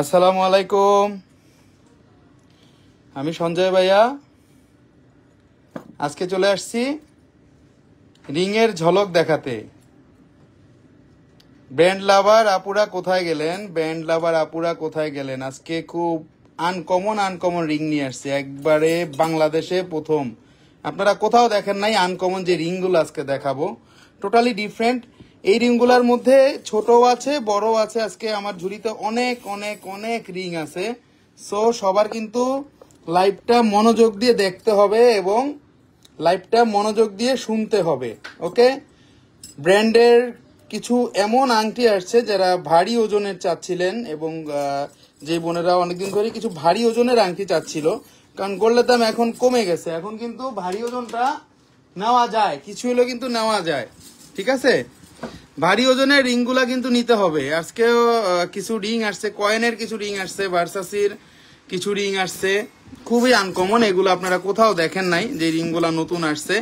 আসসালামু আলাইকুম, আমি সঞ্জয় ভাইয়া। আজকে চলে আসছি রিং এর ঝলক দেখাতে। ব্র্যান্ড লাভার আপুরা কোথায় গেলেন? ব্র্যান্ড লাভার আপুরা কোথায় গেলেন? আজকে খুব আনকমন রিং নিয়ে আসছে, একবারে বাংলাদেশে প্রথম। আপনারা কোথাও দেখেন নাই আনকমন যে রিংগুলো আজকে দেখাবো, টোটালি ডিফারেন্ট। এই রিংগুলোর মধ্যে ছোট আছে, বড় আছে। আজকে আমার ঝুড়িতে অনেক অনেক অনেক রিং আছে। সো সবার কিন্তু লাইভটা মনোযোগ দিয়ে দেখতে হবে এবং লাইভটা মনোযোগ দিয়ে শুনতে হবে। ওকে, ব্র্যান্ডের কিছু এমন আংটি আসছে যারা ভারী ওজনের চাচ্ছিলেন এবং যে বোনেরা অনেকদিন ধরে কিছু ভারী ওজনের আংটি চাচ্ছিল, কারণ গোল্ডের দাম এখন কমে গেছে। এখন কিন্তু ভারী ওজনটা নেওয়া যায়, কিছু হলেও কিন্তু নেওয়া যায়। ঠিক আছে, ভারী ওজনের রিংগুলা কিন্তু নিতে হবে। আজকেও কিছু রিং আসছে, কয়েনের কিছু রিং আসছে, ভার্সাসির কিছু রিং আসছে, খুবই আনকমন। এগুলো আপনারা কোথাও দেখেন নাই, যে রিংগুলা নতুন আসছে।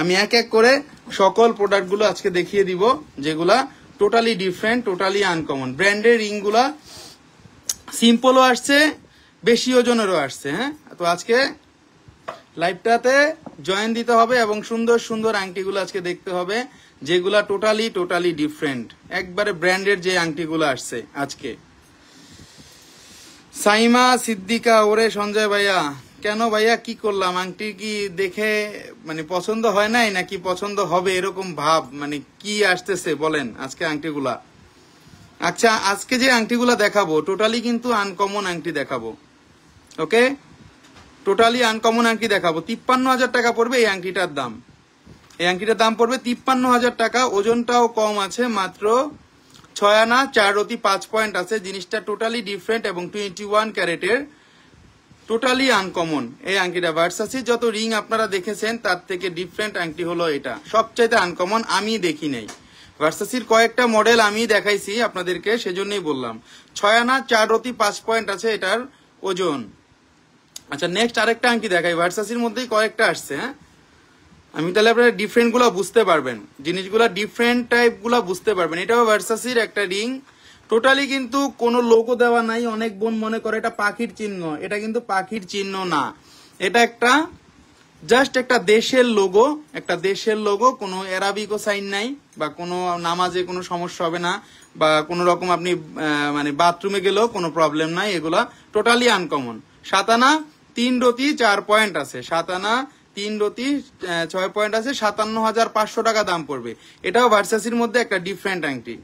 আমি এক এক করে সকল প্রোডাক্টগুলো আজকে দেখিয়ে দিব, যেগুলা টোটালি ডিফারেন্ট, টোটালি আনকমন। ব্র্যান্ডের রিংগুলা সিম্পলও আসছে, বেশি ওজনেরও আসছে। হ্যাঁ, তো আজকে লাইভটাতে জয়েন দিতে হবে এবং সুন্দর সুন্দর আংটিগুলো আজকে দেখতে হবে, যেগুলা টোটালি ডিফারেন্ট, একবারে ব্র্যান্ডের যে আংটিগুলো আসছে আজকে। সাইমা সিদ্দিকা, ওরে সঞ্জয় ভাইয়া, কেন ভাইয়া কি করলাম? আংটি কি দেখে মানে পছন্দ হয় নাই নাকি পছন্দ হবে এরকম ভাব, মানে কি আসতেছে বলেন আজকে আংটিগুলা? আচ্ছা, আজকে যে আংটিগুলা দেখাবো টোটালি কিন্তু আনকমন আংটি দেখাবো। ওকে, টোটালি আনকমন আংটি দেখাবো। 53,000 টাকা পড়বে এই আংটিটার দাম। এই আংটিটার দাম পড়বে 53,000 টাকা। ওজনটাও কম আছে, মাত্র 6 আনা 4 রতি 5 পয়েন্ট আছে। জিনিসটা টোটালি ডিফারেন্ট এবং 21 ক্যারেটের, টোটালি আনকমন এই আংটিটা। ভার্সাসি যত রিং আপনারা দেখেছেন তার থেকে ডিফারেন্ট আংটি হলো এটা, সবচাইতে আনকমন। আমি দেখি নাই ভার্সাসির কয়েকটা মডেল আমি দেখাইছি আপনাদেরকে, সেজন্যই বললাম। 6 আনা 4 রতি 5 পয়েন্ট আছে এটার ওজন। আচ্ছা, নেক্সট আরেকটা আংটি দেখাই, ভার্সাসির মধ্যেই কয়েকটা আসছে। হ্যাঁ, আমি তাহলে আপনারা ডিফারেন্ট গুলা বুঝতে পারবেন, জিনিসগুলা ডিফারেন্ট টাইপ গুলা বুঝতে পারবেন। এটাও ভার্সাসির একটা রিং, টোটালি কিন্তু কোনো লোগো দেওয়া নাই। অনেক বোন মনে করে এটা পাখির চিহ্ন, এটা কিন্তু পাখির চিহ্ন না। এটা একটা জাস্ট একটা দেশের লোগো, একটা দেশের লোগো। কোনো অ্যারাবিকও সাইন নাই, বা কোনো নামাজে কোনো সমস্যা হবে না, বা কোনো রকম আপনি মানে বাথরুমে গেলেও কোনো প্রবলেম নাই। এগুলা টোটালি আনকমন। 7 আনা 3 রতি 4 পয়েন্ট আছে, 7 আনা 3 রতি 6 পয়েন্ট আছে। 57,500 টাকা দাম পড়বে। এটাও ভার্সাসির মধ্যে একটা ডিফারেন্ট আংটি।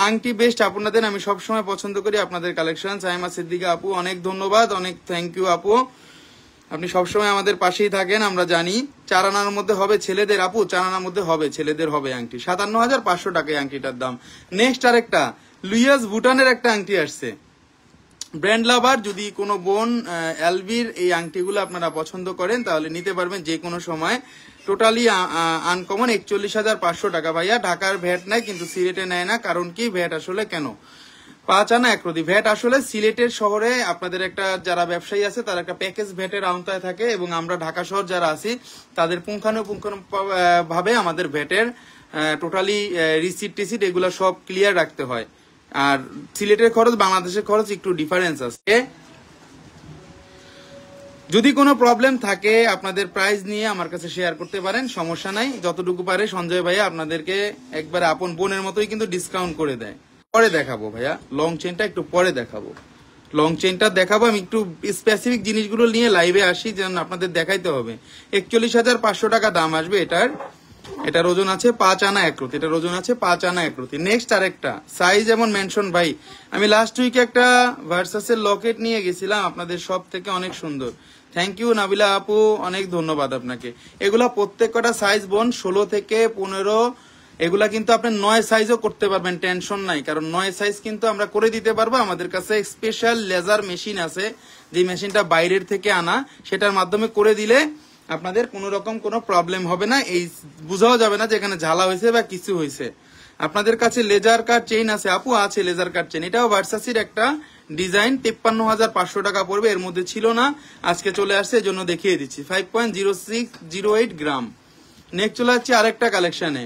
আংটি বেস্ট আপনাদের, আমি সবসময় পছন্দ করি আপনাদের কালেকশন। সাইমা সিদ্দিকা আপু, অনেক ধন্যবাদ, অনেক থ্যাংক ইউ আপু। আপনি সবসময় আমাদের পাশেই থাকেন, আমরা জানি। 4 আনার মধ্যে হবে ছেলেদের আপু, 4 আনার মধ্যে হবে ছেলেদের, হবে আংটি। 57,500 টাকা আংটিটার দাম। নেক্সট আরেকটা লুইয়াস ভুটানের একটা আংটি আসছে। ব্র্যান্ড লাভার যদি কোনো বোন এলভির এই আংটিগুলো আপনারা পছন্দ করেন তাহলে নিতে পারবেন যে কোনো সময়। টোটালি আনকমন, 41,500 টাকা। ভাইয়া ঢাকার ভ্যাট নেয় কিন্তু সিলেটে নেয় না, কারণ কি? ভ্যাট আসলে কেন? 5 আনা 1 রতি ভ্যাট আসলে সিলেটের শহরে আপনাদের একটা যারা ব্যবসায়ী আছে তারা একটা প্যাকেজ ভ্যাটের আওতায় থাকে, এবং আমরা ঢাকা শহর যারা আছি তাদের পুঙ্খানুপুঙ্খ ভাবে আমাদের ভ্যাটের টোটালি রিসিট টিসিট এগুলো সব ক্লিয়ার রাখতে হয়। আর সিলেটের খরচ বাংলাদেশের খরচ একটু ডিফারেন্স আছে। যদি কোনো প্রবলেম থাকে আপনাদের প্রাইস নিয়ে আমার কাছে শেয়ার করতে পারেন, সমস্যা নাই। যতটুকু পারে সঞ্জয় ভাইয়া আপনাদেরকে একবার আপন বোনের মতোই কিন্তু ডিসকাউন্ট করে দেয়। পরে দেখাবো ভাইয়া, লং চেনটা একটু পরে দেখাবো। লং চেনটা দেখাবো, আমি একটু স্পেসিফিক জিনিসগুলো নিয়ে লাইভে আসি, যেন আপনাদের দেখাইতে হবে। 41,500 টাকা দাম আসবে এটার। এটার ওজন আছে 5 আনা 1 রতি, এটার ওজন আছে 5 আনা 1 রতি। নেক্সট আরেকটা সাইজ এমন মেনশন ভাই, আমি লাস্ট উইকে একটা ভার্সাসের লকেট নিয়ে গেছিলাম আপনাদের সব থেকে, অনেক সুন্দর। থ্যাংক ইউ নাবিলা আপু, অনেক ধন্যবাদ আপনাকে। এগুলা প্রত্যেক কটা সাইজ বোন 16 থেকে 15, এগুলা কিন্তু আপনি 9 সাইজও করতে পারবেন, টেনশন নাই। কারণ 9 সাইজ কিন্তু আমরা করে দিতে পারবো। আমাদের কাছে স্পেশাল লেজার মেশিন আছে, যে মেশিনটা বাইরের থেকে আনা, সেটার মাধ্যমে করে দিলে আপনাদের কোনো রকম কোনো প্রবলেম হবে না। এই বুঝাও যাবে না যে এখানে ঝালা হয়েছে বা কিছু হয়েছে। আপনাদের কাছে লেজার কাট চেইন আছে আপু? আছে লেজার কাট চেইন, এটাও ভার্সাসির একটা ডিজাইন। 53,500 টাকা পড়বে। এর মধ্যে ছিল না, আজকে চলে আসছে, এজন্য দেখিয়ে দিচ্ছি। 5.0608 গ্রাম। নেক্সট চলে যাচ্ছে আরেকটা কালেকশনে।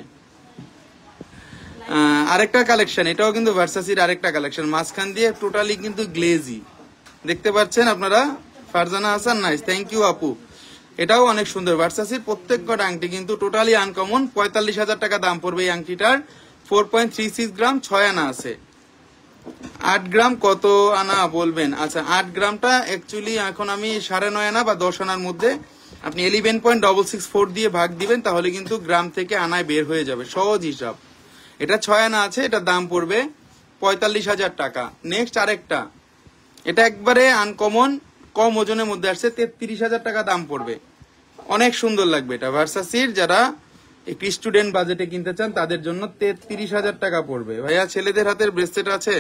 আরেকটা কালেকশন, এটাও কিন্তু ভার্সাসির আরেকটা কালেকশন, মাঝখান দিয়ে টোটালি কিন্তু গ্লেজি, দেখতে পাচ্ছেন আপনারা। Farzana Hasan, nice, thank you আপু। এটাও অনেক সুন্দর, ভার্সাসির প্রত্যেক কটা আংটি কিন্তু টোটালি আনকমন। 45,000 টাকা দাম পড়বে এই আংটিটার। 4.36 গ্রাম, 6 আনা আছে। 8 গ্রাম কত আনা বলবেন? আচ্ছা, 8 গ্রামটা অ্যাকচুয়ালি এখন আমি 9.5 আনা বা 10 আনার মধ্যে, আপনি 11.664 দিয়ে ভাগ দিবেন, তাহলে কিন্তু গ্রাম থেকে আনায় বের হয়ে যাবে, সহজ হিসাব। এটা 6 আনা আছে, এটা দাম পড়বে 45,000 টাকা। নেক্সট আরেকটা, এটা একবারে আনকমন, কম ওজনের মধ্যে আসছে, 33,000 টাকা দাম পড়বে। অনেক সুন্দর লাগবে এটা, ভার্সাসির যারা একটু স্টুডেন্ট বাজেটে কিনতে চান তাদের জন্য 33,000 টাকা পড়বে। ভাইয়া ছেলেদের হাতের ব্রেসলেট আছে?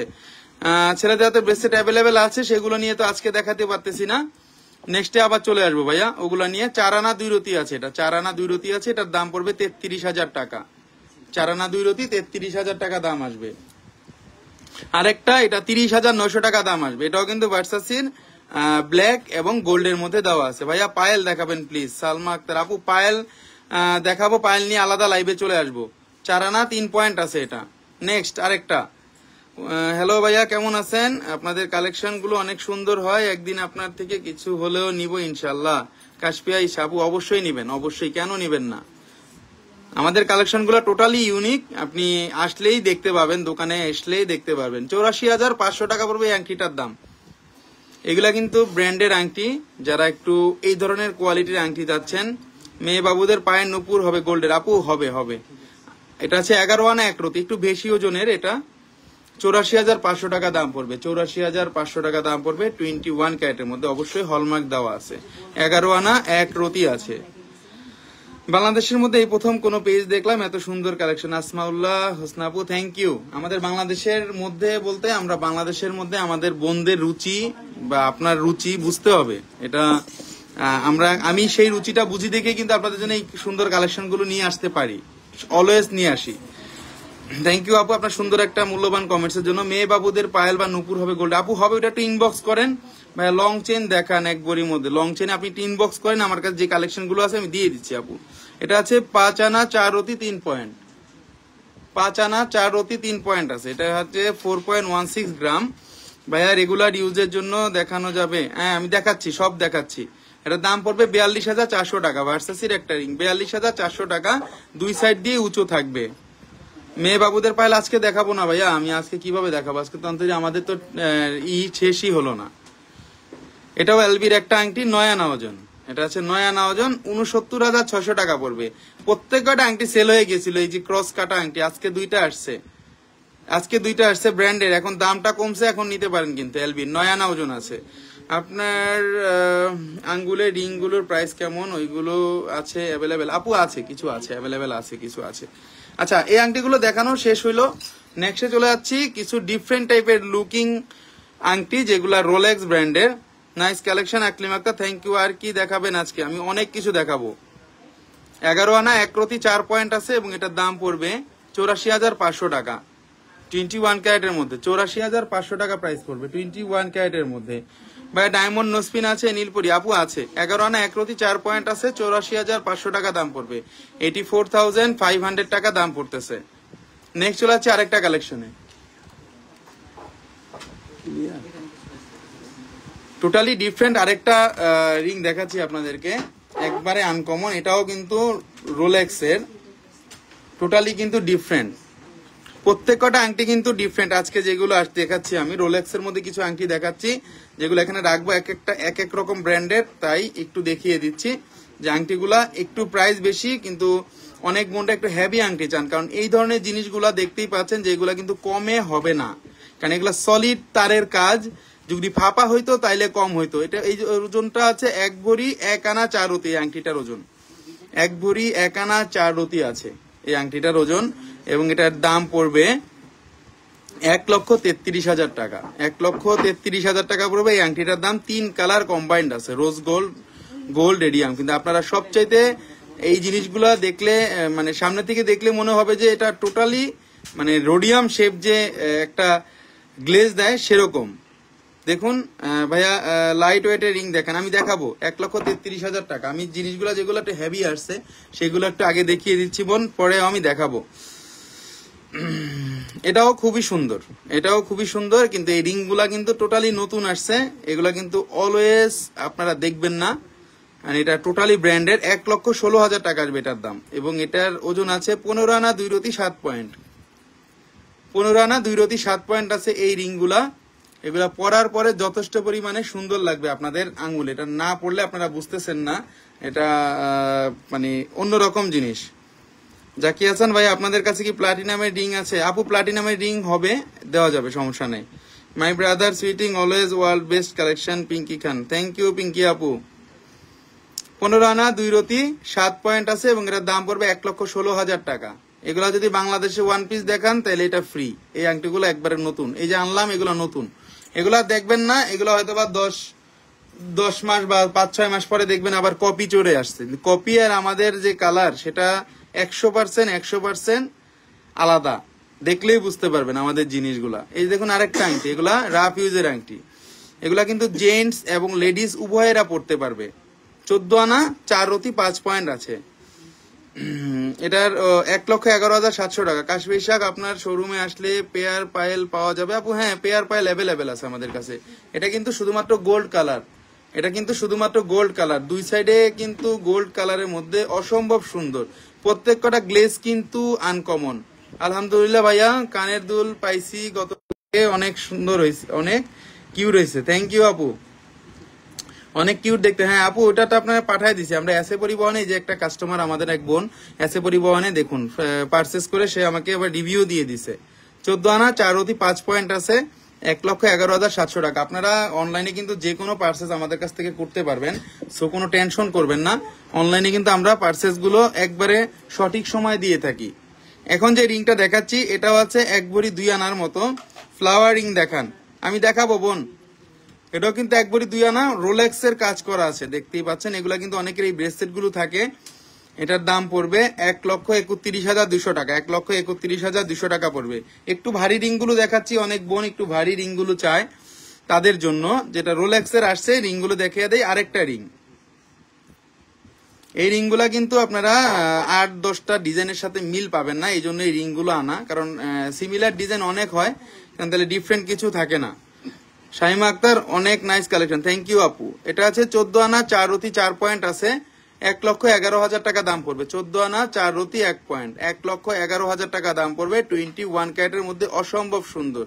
ছেলেদের হাতের ব্রেসলেট অ্যাভেলেবেল আছে, সেগুলো নিয়ে তো আজকে দেখাতে পারতেছি না, নেক্সটে আবার চলে আসবো ভাইয়া ওগুলো নিয়ে। 4 আনা 2 রতি আছে, এটা 4 আনা 2 রতি আছে, এটার দাম পড়বে 33,000 টাকা। 4 আনা 2 রতি 33,000 টাকা দাম আসবে। আরেকটা, এটা 30,900 টাকা দাম আসবে, এটাও কিন্তু ভার্সাসির ব্ল্যাক এবং গোল্ডের মধ্যে দেওয়া আছে। ভাইয়া পায়েল দেখাবেন প্লিজ। সালমা আক্তার আপু, পায়েল দেখাবো, পায়েল নিয়ে আলাদা লাইভে চলে আসবো। 4 আনা 3 পয়েন্ট আছে এটা। নেক্সট আরেকটা, হ্যালো ভাইয়া কেমন আছেন? আপনাদের কালেকশন গুলো অনেক সুন্দর হয়, একদিন আপনার থেকে কিছু হলেও নিব ইনশাল্লাহ। কাশপিয়া ইসাবু, অবশ্যই নিবেন, অবশ্যই, কেন নিবেন না। আমাদের কালেকশন গুলো টোটালি ইউনিক, আপনি আসলেই দেখতে পাবেন, দোকানে আসলেই দেখতে পাবেন। 84,500 টাকা পড়বে এই আংটিটার দাম। এগুলা কিন্তু ব্র্যান্ডের আংটি, যারা একটু এই ধরনের কোয়ালিটির আংটি চাচ্ছেন। মেয়ে বাবুদের পায়ের নুপুর হবে গোল্ডের, আপু হবে হবে। এটা আছে 11 আনা 1 রতি, একটু বেশি ওজনের, এটা 84,500 টাকা দাম পড়বে। 84,500 টাকা দাম পড়বে, 21 ক্যারেটের মধ্যে, অবশ্যই হলমার্ক দেওয়া আছে। 11 আনা 1 রতি আছে। বাংলাদেশের মধ্যে এই প্রথম কোন পেজ দেখলাম এত সুন্দর কালেকশন। আসমাউল্লাহ হোসনাপু, থ্যাংক ইউ। আমাদের বাংলাদেশের মধ্যে বলতে, আমরা বাংলাদেশের মধ্যে আমাদের বোনদের রুচি বা আপনার রুচি বুঝতে হবে, এটা আমি সেই রুচিটা বুঝি দেখে কিন্তু আপনাদের জন্য এই সুন্দর কালেকশন গুলো নিয়ে আসতে পারি, অলওয়েজ নিয়ে আসি। থ্যাংক ইউ আপু আপনার সুন্দর একটা মূল্যবান কমেন্টস এর জন্য। মেয়ে বাবুদের পায়েল বা নুপুর হবে গোল্ড, আপু হবে, ওটা একটু ইনবক্স করেন ভাইয়া। লং চেন দেখান এক বড়ির মধ্যে, লং চেনে আপনি ইনবক্স করেন, আমার কাছে যে কালেকশন গুলো আছে আমি দিয়ে দিচ্ছি আপু। এটা আছে 5 আনা 4 রতি 3 পয়েন্ট, 5 আনা 4 রতি 3 পয়েন্ট আছে। এটা হচ্ছে 4.16 গ্রাম। ভাইয়া রেগুলার ইউজের জন্য দেখানো যাবে? হ্যাঁ আমি দেখাচ্ছি, সব দেখাচ্ছি। এটার দাম পড়বে 42,400 টাকা। ভার্সাসির একটা রিং 42,400 টাকা, 2 সাইড দিয়ে উঁচু থাকবে। মেয়ে বাবুদের পায়েল আজকে দেখাবো না ভাইয়া, আমি আজকে কিভাবে দেখাবো, আজকে তো অন্তত আমাদের তো শেষই হলো না। এটাও এলবির একটা আংটি, 9 আনা ওজন, এটা আছে 9 আনা ওজন, 69,600 টাকা পড়বে। প্রত্যেকটা আংটি সেল হয়ে গেছিল, এই যে ক্রস কাটা আংটি আজকে 2টা আসছে, আজকে 2টা আসছে ব্র্যান্ডের, এখন দামটা কমছে, এখন নিতে পারেন কিন্তু। এলবির 9 আনা ওজন আছে। আপনার আঙ্গুলের রিং গুলোর প্রাইস কেমন? ওইগুলো আছে অ্যাভেলেবেল আপু? আছে, কিছু আছে অ্যাভেলেবেল, আছে কিছু আছে। আচ্ছা, এই আংটিগুলো দেখানো শেষ হইলো, নেক্সটে চলে যাচ্ছি কিছু ডিফারেন্ট টাইপের লুকিং আংটি, যেগুলা রোলেক্স ব্র্যান্ডের। Nice collection Aklim Akter, thank you. আর কি দেখাবেন আজকে? আমি অনেক কিছু দেখাবো। 11 আনা 1 রতি 4 পয়েন্ট আছে, এবং এটার দাম পড়বে 84,500 টাকা। 21 ক্যারেটের মধ্যে 84,500 টাকা প্রাইস পড়বে, 21 ক্যারেটের মধ্যে। ভাই ডায়মন্ড নোসপিন আছে? নীলপরি আপু আছে। 11 আনা 1 রতি 4 পয়েন্ট আছে, 84,500 টাকা দাম পড়বে, 84,500 টাকা দাম পড়তেছে। নেক্সট চলে যাচ্ছে আরেকটা কালেকশনে, টোটালি ডিফারেন্ট আরেকটা রিং দেখাচ্ছি আপনাদেরকে, একবারে আনকমন। এটাও কিন্তু রোলেক্স এর, টোটালি কিন্তু ডিফারেন্ট, প্রত্যেকটা আংটি কিন্তু ডিফারেন্ট। আজকে যেগুলো দেখাচ্ছি আমি রোলেক্স এর মধ্যে কিছু আংটি দেখাচ্ছি, যেগুলো এখানে রাখবো এক একটা এক এক রকম ব্র্যান্ডের, তাই একটু দেখিয়ে দিচ্ছি যে আংটিগুলা একটু প্রাইস বেশি, কিন্তু অনেক বোনটা একটু হেভি আংটি চান, কারণ এই ধরনের জিনিসগুলা দেখতেই পাচ্ছেন যে এগুলা কিন্তু কমে হবে না, কারণ এগুলা সলিড তারের কাজ, যদি ফাঁপা হইতো তাইলে কম হইতো। এটা এই ওজনটা আছে 1 ভরি 1 আনা 4 রতি, এই আংটিটার ওজন 1 ভরি 1 আনা 4 রতি আছে এই আংটিটার ওজন, এবং এটার দাম পড়বে 1,33,000 টাকা। 1,33,000 টাকা পড়বে এই আংটিটার দাম। 3 কালার কম্বাইন্ড আছে, রোজ গোল্ড, গোল্ড, রেডিয়াম। কিন্তু আপনারা সবচাইতে এই জিনিসগুলা দেখলে, মানে সামনে থেকে দেখলে মনে হবে যে এটা টোটালি মানে রোডিয়াম শেপ, যে একটা গ্লেজ দেয় সেরকম। দেখুন ভাইয়া লাইট ওয়েটের রিং দেখেন, আমি দেখাবো 1,33,000 টাকা। আমি জিনিসগুলো যেগুলো একটু হেভি আসছে সেগুলো একটু আগে দেখিয়ে দিচ্ছি বোন, পরে আমি দেখাবো। এটাও খুবই সুন্দর, এটাও খুবই সুন্দর, কিন্তু এই রিং গুলা কিন্তু টোটালি নতুন আসছে। এগুলা কিন্তু অলওয়েজ আপনারা দেখবেন না, আর এটা টোটালি ব্র্যান্ডের। 1,16,000 টাকা আসবে এটার দাম, এবং এটার ওজন আছে 15 আনা 2 রতি 7 পয়েন্ট। 15 আনা 2 রতি 7 পয়েন্ট আছে এই রিং গুলা। এগুলা পরার পরে যথেষ্ট পরিমাণে সুন্দর লাগবে আপনাদের আঙ্গুল। এটা না পড়লে আপনারা বুঝতেছেন না, এটা মানে অন্যরকম জিনিস। জাকি হাসান ভাই, আপনাদের কাছে কি প্লাটিনামের রিং আছে? আপু প্লাটিনামের রিং হবে, দেওয়া যাবে, সমস্যা নেই। My brother suiting always world best collection, Pinky Khan. Thank you Pinky আপু। 15 আনা 2 রতি 7 পয়েন্ট আছে, এবং এটার দাম পড়বে 1,16,000 টাকা। এগুলা যদি বাংলাদেশে 1 পিস দেখান তাহলে এটা ফ্রি। এই আংটিগুলো একবারে নতুন, এই যে আনলাম এগুলো নতুন। এগুলা দেখবেন না, এগুলো হয়তো বা 10 মাস বা 5-6 মাস পরে দেখবেন আবার কপি চড়ে আসছে। কপি আর আমাদের যে কালার, সেটা 100% আলাদা। দেখলেই বুঝতে পারবেন আমাদের জিনিসগুলা। এই দেখুন আরেকটা আংটি, এগুলা রাফ ইউজের আংটি। এগুলা কিন্তু জেন্টস এবং লেডিস উভয়েরা পড়তে পারবে। 14 আনা 4 রতি 5 পয়েন্ট আছে। এটার 1,11,700 টাকা। কাশ্মীর শাক আপনার শোরুমে আসলে পেয়ার পায়েল পাওয়া যাবে আপু? হ্যাঁ, পেয়ার পায়েল অ্যাভেলেবেল আছে আমাদের কাছে। এটা কিন্তু শুধুমাত্র গোল্ড কালার, এটা কিন্তু শুধুমাত্র গোল্ড কালার। দুই সাইডে কিন্তু গোল্ড কালারের মধ্যে অসম্ভব সুন্দর। প্রত্যেক কটা গ্লেজ কিন্তু আনকমন। আলহামদুলিল্লাহ ভাইয়া, কানের দুল পাইছি গত, অনেক সুন্দর হয়েছে, অনেক কিউট হয়েছে। থ্যাংক ইউ আপু, অনেক কিউট দেখতে। হ্যাঁ আপু, ওটা তো আপনারা পাঠাই দিছি আমরা এসে পরিবহনে। যে একটা কাস্টমার আমাদের, এক বোন এসে পরিবহনে দেখুন পার্চেস করে সে আমাকে আবার রিভিউ দিয়ে দিছে। 14 আনা 4 রতি 5 পয়েন্ট আছে, 1,11,700 টাকা। আপনারা অনলাইনে কিন্তু যে কোনো পার্সেস আমাদের কাছ থেকে করতে পারবেন, সো কোনো টেনশন করবেন না। অনলাইনে কিন্তু আমরা পার্সেস গুলো একবারে সঠিক সময় দিয়ে থাকি। এখন যে রিংটা দেখাচ্ছি, এটাও আছে 1 ভরি 2 আনার মতো। ফ্লাওয়ার রিং দেখান, আমি দেখাবো বোন। এটাও কিন্তু 1 ভরি 2 আনা, রোলেক্স এর কাজ করা আছে, দেখতেই পাচ্ছেন। এগুলা কিন্তু অনেকের এই ব্রেসলেট গুলো থাকে। এটার দাম পড়বে 1,31,200 টাকা। 1,31,200 টাকা পড়বে। একটু ভারী রিং গুলো দেখাচ্ছি, অনেক বোন একটু ভারী রিং গুলো চায়, তাদের জন্য যেটা রোলেক্স এর আসছে রিং গুলো দেখিয়ে দেয়। আরেকটা রিং, এই রিং গুলা কিন্তু আপনারা 8-10টা ডিজাইনের সাথে মিল পাবেন না, এই জন্য এই রিং গুলো আনা। কারণ সিমিলার ডিজাইন অনেক হয়, কারণ তাহলে ডিফারেন্ট কিছু থাকে না। শাহিমা আক্তার, অনেক নাইস কালেকশন, থ্যাংক ইউ আপু। এটা আছে 14 আনা 4 রতি 4 পয়েন্ট আছে, 1,11,000 টাকা দাম পড়বে। 14 আনা 4 রতি 1 পয়েন্ট, 1,11,000 টাকা দাম পড়বে। 21 ক্যারেটের মধ্যে অসম্ভব সুন্দর,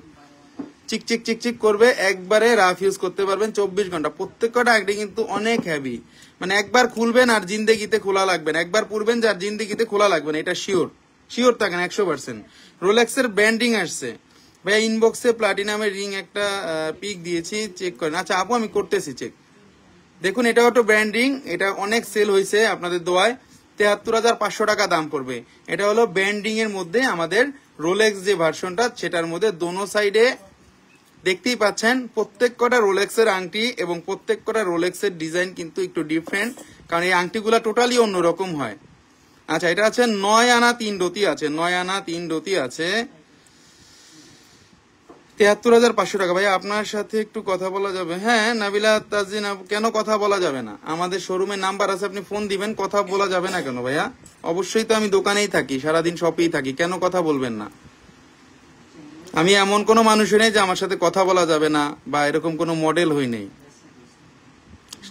চিকচিক চিকচিক করবে, একবারে রাফ ইউজ করতে পারবেন 24 ঘন্টা। প্রত্যেক কটা আইডি কিন্তু অনেক হেভি, মানে একবার খুলবেন আর জিন্দেগিতে খোলা লাগবেন, একবার পরবেন যার জিন্দেগিতে খোলা লাগবেন, এটা শিওর। শিওর থাকেন 100%। রোলেক্সের ব্র্যান্ডিং আসছে ভাইয়া। ইনবক্সে প্লাটিনামের রিং একটা পিক দিয়েছি, চেক করেন। আচ্ছা আপু, আমি করতেছি চেক। দেখুন এটাও একটা ব্র্যান্ডিং, এটা অনেক সেল হয়েছে আপনাদের দোয়ায়। 73,500 টাকা দাম পড়বে। এটা হলো ব্র্যান্ডিং এর মধ্যে আমাদের রোলেক্স যে ভার্সনটা, সেটার মধ্যে দোনো সাইডে দেখতেই পাচ্ছেন প্রত্যেক কটা রোলেক্সের আংটি, এবং প্রত্যেক কটা রোলেক্সের ডিজাইন কিন্তু একটু ডিফারেন্ট, কারণ এই আংটিগুলা টোটালি অন্যরকম হয়। আচ্ছা, এটা আছে 9 আনা 3 রতি আছে, 9 আনা 3 রতি আছে, 73,500 টাকা। ভাই আপনার সাথে একটু কথা বলা যাবে? হ্যাঁ নাবিলা তাজিন, কেন কথা বলা যাবে না? আমাদের শোরুমে নাম্বার আছে, আপনি ফোন দিবেন, কথা বলা যাবে না কেন ভাইয়া? অবশ্যই তো, আমি দোকানেই থাকি, সারাদিন শপেই থাকি, কেন কথা বলবেন না? আমি এমন কোনো মানুষ নেই যে আমার সাথে কথা বলা যাবে না, বা এরকম কোনো মডেল হই নেই।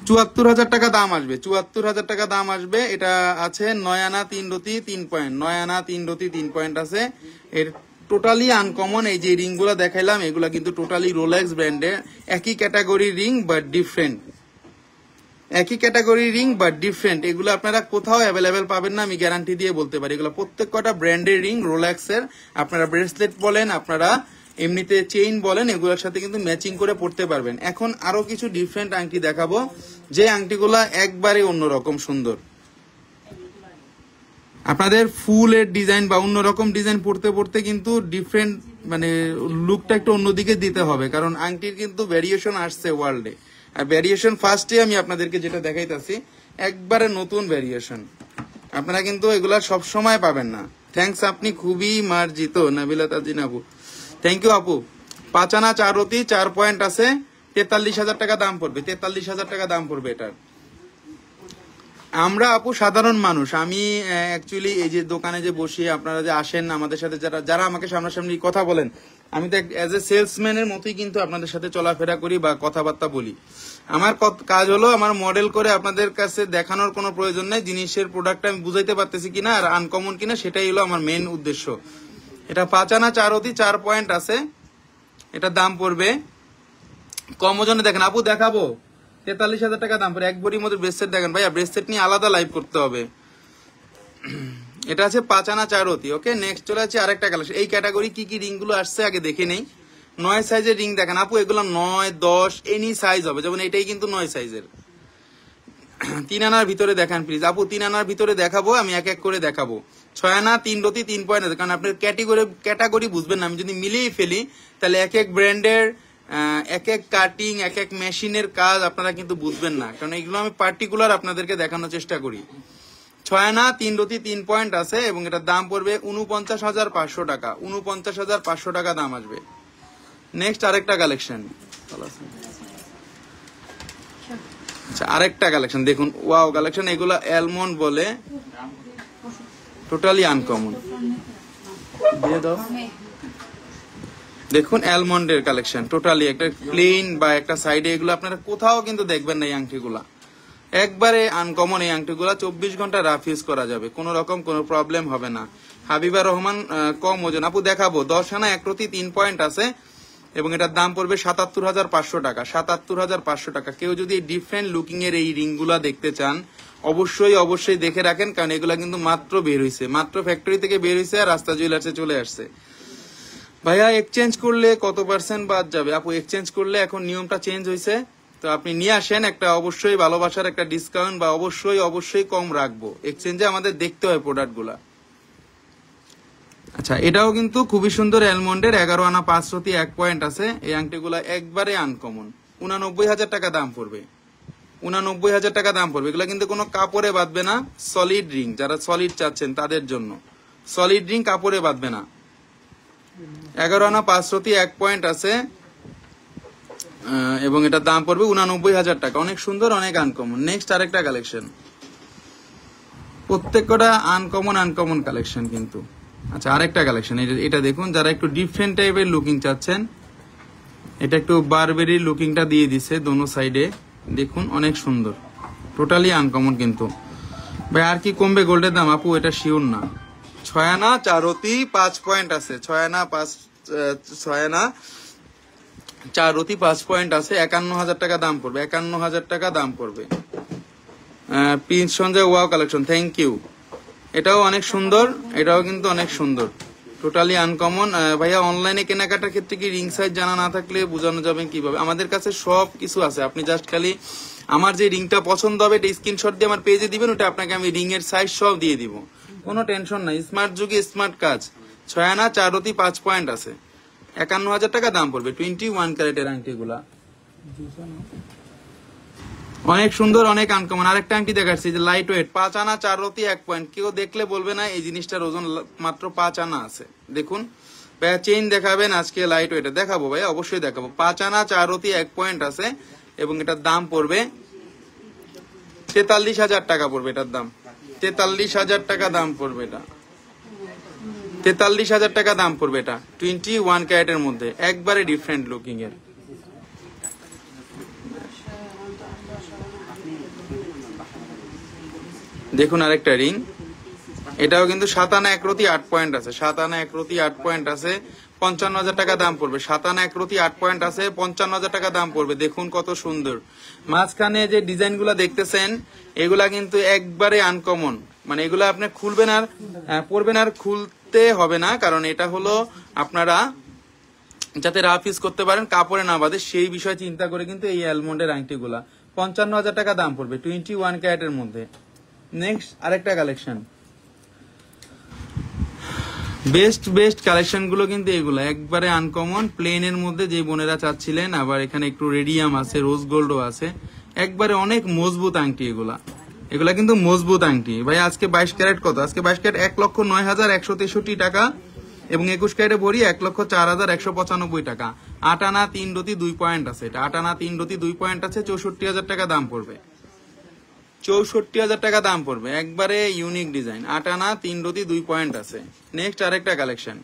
74,000 টাকা দাম আসবে, 74,000 টাকা দাম আসবে। এটা আছে 9 আনা 3 রতি 3 পয়েন্ট, 9 আনা 3 রতি 3 পয়েন্ট আছে। এর টোটালি আনকমন। এই যে রিং গুলা দেখাইলাম, এগুলা কিন্তু টোটালি রোলেক্স ব্র্যান্ডের, একই ক্যাটাগরির রিং বাট ডিফারেন্ট, একই ক্যাটাগরির রিং বাট ডিফারেন্ট। এগুলো আপনারা কোথাও অ্যাভেলেবেল পাবেন না, আমি গ্যারান্টি দিয়ে বলতে পারি। এগুলো প্রত্যেক কটা ব্র্যান্ডের রিং, রোলেক্সের। আপনারা ব্রেসলেট বলেন, আপনারা এমনিতে চেইন বলেন, এগুলোর সাথে কিন্তু ম্যাচিং করে পড়তে পারবেন। এখন আরো কিছু ডিফারেন্ট আংটি দেখাবো, যে আংটিগুলা একবারে অন্যরকম সুন্দর। আপনাদের ফুলের ডিজাইন বা অন্যরকম ডিজাইন পড়তে পড়তে কিন্তু ডিফারেন্ট, মানে লুকটা একটু অন্যদিকে দিতে হবে, কারণ আংটির কিন্তু ভ্যারিয়েশন আসছে ওয়ার্ল্ডে। আর ভ্যারিয়েশন ফার্স্টে আমি আপনাদেরকে যেটা দেখাইতেছি, একবারে নতুন ভ্যারিয়েশন, আপনারা কিন্তু এগুলা সব সময় পাবেন না। থ্যাংকস, আপনি খুবই মার্জিত। নাবিলা তাজিন আপু, থ্যাংক ইউ আপু। 5 আনা 4 রতি 4 পয়েন্ট আছে, 43,000 টাকা দাম পড়বে, 43,000 টাকা দাম পড়বে এটার। আমরা আপু সাধারণ মানুষ। আমি অ্যাকচুয়ালি এই যে দোকানে যে বসি, আপনারা যে আসেন আমাদের সাথে, যারা যারা আমাকে সামনাসামনি কথা বলেন, আমি তো অ্যাজ এ সেলসম্যানের মতোই কিন্তু আপনাদের সাথে চলাফেরা করি বা কথাবার্তা বলি। আমার কাজ হলো আমার মডেল করে আপনাদের কাছে দেখানোর কোনো প্রয়োজন নেই, জিনিসের প্রোডাক্ট আমি বুঝাইতে পারতেছি কিনা আর আনকমন কিনা, সেটাই হলো আমার মেন উদ্দেশ্য। এটা 5 আনা 4 অতি 4 পয়েন্ট আছে, এটার দাম পড়বে কম ওজনে। দেখেন আপু দেখাবো 43,000 টাকা দাম পড়ে। এক ভরির মধ্যে ব্রেসলেট দেখেন ভাইয়া, ব্রেসলেট নিয়ে আলাদা লাইভ করতে হবে। এটা আছে 5 আনা 4 অতি। ওকে, নেক্সট চলে আছে আরেকটা কালেকশন। এই ক্যাটাগরি কি কি রিং গুলো আসছে আগে দেখে নেই। 9 সাইজের রিং দেখেন আপু, এগুলো 9, 10 এনি সাইজ হবে, যেমন এটাই কিন্তু 9 সাইজের। 3 আনার ভিতরে দেখান প্লিজ আপু, 3 আনার ভিতরে দেখাবো, আমি এক এক করে দেখাবো। 6 আনা 3 রতি 3 পয়েন্ট আছে, কারণ আপনার ক্যাটাগরি বুঝবেন না। আমি যদি মিলিয়ে ফেলি তাহলে এক এক ব্র্যান্ডের এক এক কাটিং, এক এক মেশিনের কাজ আপনারা কিন্তু বুঝবেন না, কারণ এগুলো আমি পার্টিকুলার আপনাদেরকে দেখানোর চেষ্টা করি। 6 আনা 3 রতি 3 পয়েন্ট আছে এবং এটার দাম পড়বে 49,500 টাকা। 49,500 টাকা দাম আসবে। নেক্সট আরেকটা কালেকশন। আচ্ছা, আরেকটা কালেকশন দেখুন, ওয়াও কালেকশন। এগুলা অ্যালমন্ড বলে, টোটালি আনকমন। দিয়ে দাও, দেখুন অ্যালমন্ডের কালেকশন, টোটালি একটা প্লেন বা একটা সাইডে, এগুলো আপনারা কোথাও কিন্তু দেখবেন না। এই আংটিগুলা একবারে আনকমন। এই আংটিগুলা 24 ঘন্টা রাফ ইউজ করা যাবে, কোনো রকম কোনো প্রবলেম হবে না। হাবিবা রহমান কম ওজন আপু দেখাবো। 10 আনা 1 রতি 3 পয়েন্ট আছে এবং এটার দাম পড়বে 77,500 টাকা। 77,500 টাকা। কেউ যদি ডিফারেন্ট লুকিং এর এই রিংগুলা দেখতে চান, অবশ্যই অবশ্যই দেখে রাখেন, কারণ এগুলা কিন্তু মাত্র বের হয়েছে, মাত্র ফ্যাক্টরি থেকে বের হয়েছে আর রাস্তা জুয়েলার্সে চলে আসছে। ভাইয়া এক্সচেঞ্জ করলে কত পার্সেন্ট বাদ যাবে? আপু এক্সচেঞ্জ করলে এখন নিয়মটা চেঞ্জ হয়েছে, তো আপনি নিয়ে আসেন, একটা অবশ্যই ভালোবাসার একটা ডিসকাউন্ট বা অবশ্যই অবশ্যই কম রাখবো। এক্সচেঞ্জে আমাদের দেখতে হয় প্রোডাক্ট গুলা। আচ্ছা, এটাও কিন্তু খুবই সুন্দর অ্যালমন্ডের, 11 আনা 5 রতি 1 পয়েন্ট আছে। এই আংটিগুলা একবারে আনকমন। 89,000 টাকা দাম পড়বে। 89,000 টাকা দাম পড়বে। এগুলা কিন্তু কোনো কাপড়ে বাঁধবে না, সলিড রিং। যারা সলিড চাচ্ছেন তাদের জন্য সলিড রিং, কাপড়ে বাঁধবে না। 11 আনা 5 রতি 1 পয়েন্ট আছে এবং এটার দাম পড়বে 89,000 টাকা। অনেক সুন্দর, অনেক আনকমন। নেক্সট আরেকটা কালেকশন, প্রত্যেকটা আনকমন আনকমন কালেকশন কিন্তু। আচ্ছা, আরেকটা কালেকশন, এটা দেখুন, যারা একটু ডিফারেন্ট টাইপের লুকিং চাচ্ছেন, এটা একটু বারবেরি লুকিংটা দিয়ে দিছে দোনো সাইডে, দেখুন অনেক সুন্দর, টোটালি আনকমন কিন্তু। ভাই আর কি কমবে গোল্ডের দাম? আপু এটা শিওর না। 6 আনা 4 রতি 5 পয়েন্ট আছে। 6 আনা 4 রতি 5 পয়েন্ট আছে। 51,000 টাকা দাম পড়বে। 51,000 টাকা দাম পড়বে। Prince Sanjay wow collection, thank you. এটাও অনেক সুন্দর, এটাও কিন্তু অনেক সুন্দর, টোটালি আনকমন। ভাইয়া অনলাইনে কেনাকাটার ক্ষেত্রে কি রিং সাইজ জানা না থাকলে বোঝানো যাবে কিভাবে? আমাদের কাছে সব কিছু আছে, আপনি জাস্ট খালি আমার যে রিংটা পছন্দ হবে এটা স্ক্রিনশট দিয়ে আমার পেজে দিবেন, ওটা আপনাকে আমি রিং এর সাইজ সব দিয়ে দিব, কোনো টেনশন নাই। স্মার্ট যুগে স্মার্ট কাজ। 6 আনা 4 রতি 5 পয়েন্ট আছে। 51,000 টাকা দাম পড়বে। 21 ক্যারেটের আংটিগুলা অনেক সুন্দর, অনেক আনকমন। আরেকটা আংটি দেখাচ্ছি যে লাইট ওয়েট, 5 আনা 4 রতি 1 পয়েন্ট। কেউ দেখলে বলবে না এই জিনিসটার ওজন মাত্র 5 আনা আছে। দেখুন ভাইয়া, চেইন দেখাবেন আজকে, লাইট ওয়েট দেখাবো ভাইয়া, অবশ্যই দেখাবো। 5 আনা 4 রতি 1 পয়েন্ট আছে এবং এটার দাম পড়বে 43,000 টাকা পড়বে। এটার দাম 43,000 টাকা দাম পড়বে। এটা 43,000 টাকা দাম পড়বে। এটা 21 ক্যারেটের মধ্যে, একবারে ডিফারেন্ট লুকিং এর। দেখুন আরেকটা রিং, এটাও কিন্তু 7 আনা 1 রতি 8 পয়েন্ট আছে। 7 আনা 1 রতি 8 পয়েন্ট আছে, 55,000 টাকা দাম পড়বে। 7 আনা 1 রতি 8 পয়েন্ট আছে, 55,000 টাকা দাম পড়বে। দেখুন কত সুন্দর। মাঝখানে যে ডিজাইন গুলা দেখতেছেন এগুলা কিন্তু একবারে আনকমন, মানে এগুলা আপনি খুলবেন আর পরবেন আর খুলতে হবে না, কারণ এটা হলো আপনারা যাতে রাফ ইউজ করতে পারেন, কাপড়ে না বাঁধে, সেই বিষয় চিন্তা করে কিন্তু এই অ্যালমন্ডের আংটিগুলা 55,000 টাকা দাম পড়বে 21 ক্যারেটের মধ্যে। নেক্সট আরেকটা কালেকশন, বেস্ট কালেকশন গুলো কিন্তু এগুলো একবারে আনকমন, প্লেনের মধ্যে যে বোনেরা চাচ্ছিলেন। আবার এখানে একটু রেডিয়াম আছে, রোজ গোল্ডও আছে, একবারে অনেক মজবুত আংটি এগুলা। এগুলা কিন্তু মজবুত আংটি। ভাই আজকে 22 ক্যারেট কত? আজকে 22 ক্যারেট 1,09,163 টাকা এবং 21 ক্যারেটে ভরি 1,04,195 টাকা। 8 আনা 3 রতি 2 পয়েন্ট আছে। এটা 8 আনা 3 রতি 2 পয়েন্ট আছে, 64,000 টাকা দাম পড়বে। 64,000 টাকা দাম পড়বে, একবারে ইউনিক ডিজাইন, 8 আনা 3 রতি 2 পয়েন্ট আছে। নেক্সট আরেকটা কালেকশন,